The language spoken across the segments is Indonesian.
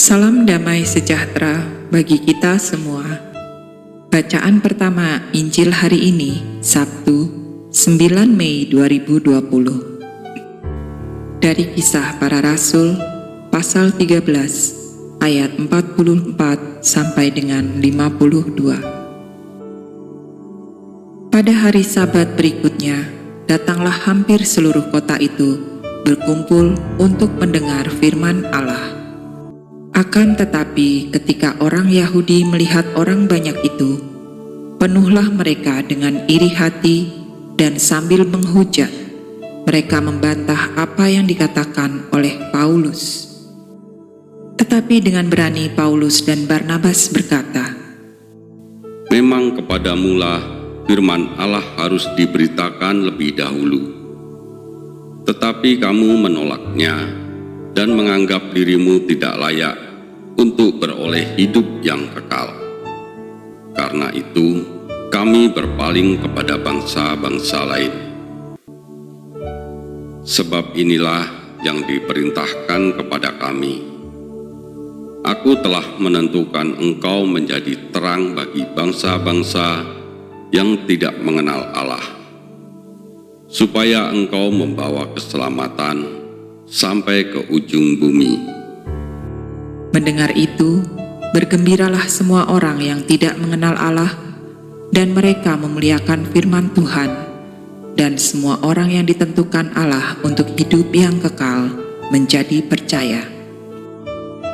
Salam damai sejahtera bagi kita semua. Bacaan pertama Injil hari ini, Sabtu, 9 Mei 2020. Dari Kisah Para Rasul, pasal 13, ayat 44 sampai dengan 52. Pada hari Sabat berikutnya, datanglah hampir seluruh kota itu berkumpul untuk mendengar firman Allah. Akan tetapi ketika orang Yahudi melihat orang banyak itu, penuhlah mereka dengan iri hati dan sambil menghujat, mereka membantah apa yang dikatakan oleh Paulus. Tetapi dengan berani Paulus dan Barnabas berkata, "Memang kepadamulah firman Allah harus diberitakan lebih dahulu. Tetapi kamu menolaknya dan menganggap dirimu tidak layak untuk beroleh hidup yang kekal. Karena itu, kami berpaling kepada bangsa-bangsa lain. Sebab inilah yang diperintahkan kepada kami. Aku telah menentukan engkau menjadi terang bagi bangsa-bangsa yang tidak mengenal Allah, supaya engkau membawa keselamatan sampai ke ujung bumi." Mendengar itu, bergembiralah semua orang yang tidak mengenal Allah, dan mereka memuliakan firman Tuhan, dan semua orang yang ditentukan Allah untuk hidup yang kekal menjadi percaya.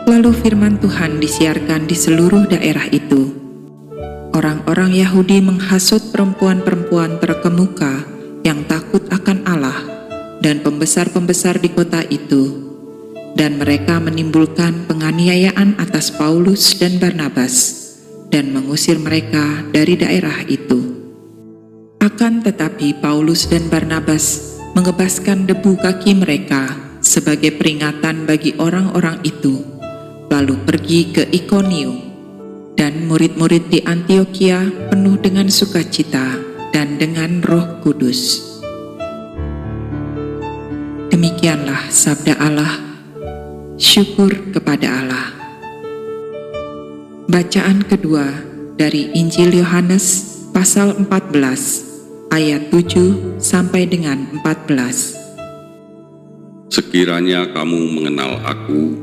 Lalu firman Tuhan disiarkan di seluruh daerah itu. Orang-orang Yahudi menghasut perempuan-perempuan terkemuka yang takut akan Allah dan pembesar-pembesar di kota itu, dan mereka menimbulkan penganiayaan atas Paulus dan Barnabas dan mengusir mereka dari daerah itu. Akan tetapi Paulus dan Barnabas mengebaskan debu kaki mereka sebagai peringatan bagi orang-orang itu, lalu pergi ke Ikonium, dan murid-murid di Antiokhia penuh dengan sukacita dan dengan Roh Kudus. Demikianlah sabda Allah. Syukur kepada Allah. Bacaan kedua dari Injil Yohanes pasal 14 ayat 7 sampai dengan 14. "Sekiranya kamu mengenal aku,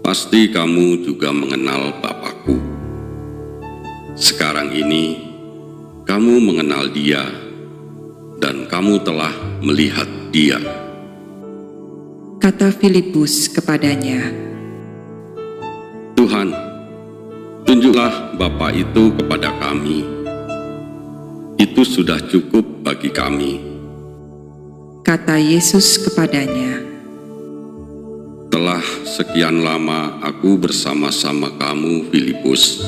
pasti kamu juga mengenal Bapa-Ku. Sekarang ini kamu mengenal Dia, dan kamu telah melihat Dia." Kata Filipus kepadanya, "Tuhan, tunjuklah Bapa itu kepada kami. Itu sudah cukup bagi kami." Kata Yesus kepadanya, "Telah sekian lama aku bersama-sama kamu, Filipus.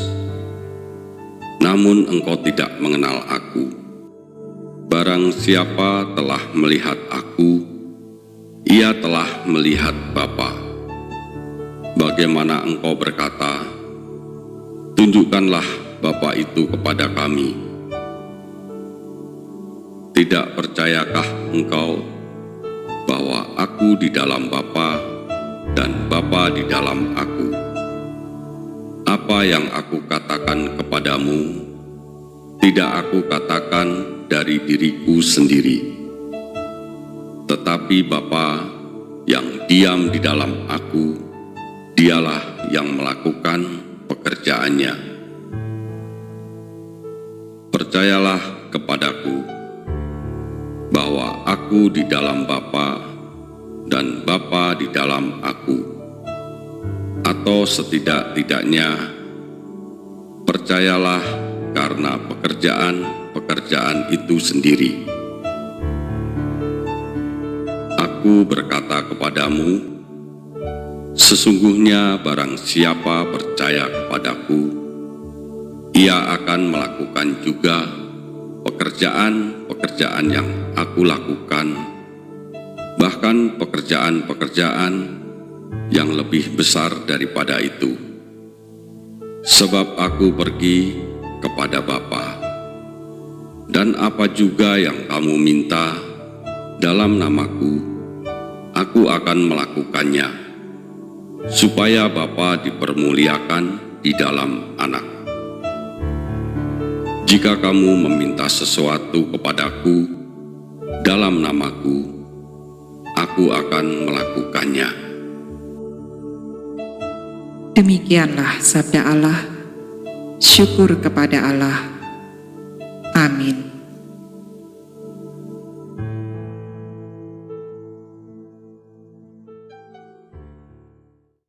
Namun engkau tidak mengenal aku. Barang siapa telah melihat aku, ia telah melihat Bapa. Bagaimana engkau berkata, 'Tunjukkanlah Bapa itu kepada kami'? Tidak percayakah engkau bahwa aku di dalam Bapa dan Bapa di dalam aku? Apa yang aku katakan kepadamu, tidak aku katakan dari diriku sendiri. Tetapi Bapa yang diam di dalam aku, Dialah yang melakukan pekerjaannya. Percayalah kepadaku bahwa aku di dalam Bapa dan Bapa di dalam aku, atau setidak-tidaknya percayalah karena pekerjaan-pekerjaan itu sendiri. Aku berkata kepadamu, sesungguhnya barang siapa percaya kepadaku, ia akan melakukan juga pekerjaan-pekerjaan yang aku lakukan, bahkan pekerjaan-pekerjaan yang lebih besar daripada itu. Sebab aku pergi kepada Bapa, dan apa juga yang kamu minta dalam namaku, aku akan melakukannya, supaya Bapa dipermuliakan di dalam Anak. Jika kamu meminta sesuatu kepadaku dalam namaku, aku akan melakukannya. Demikianlah sabda Allah. Syukur kepada Allah.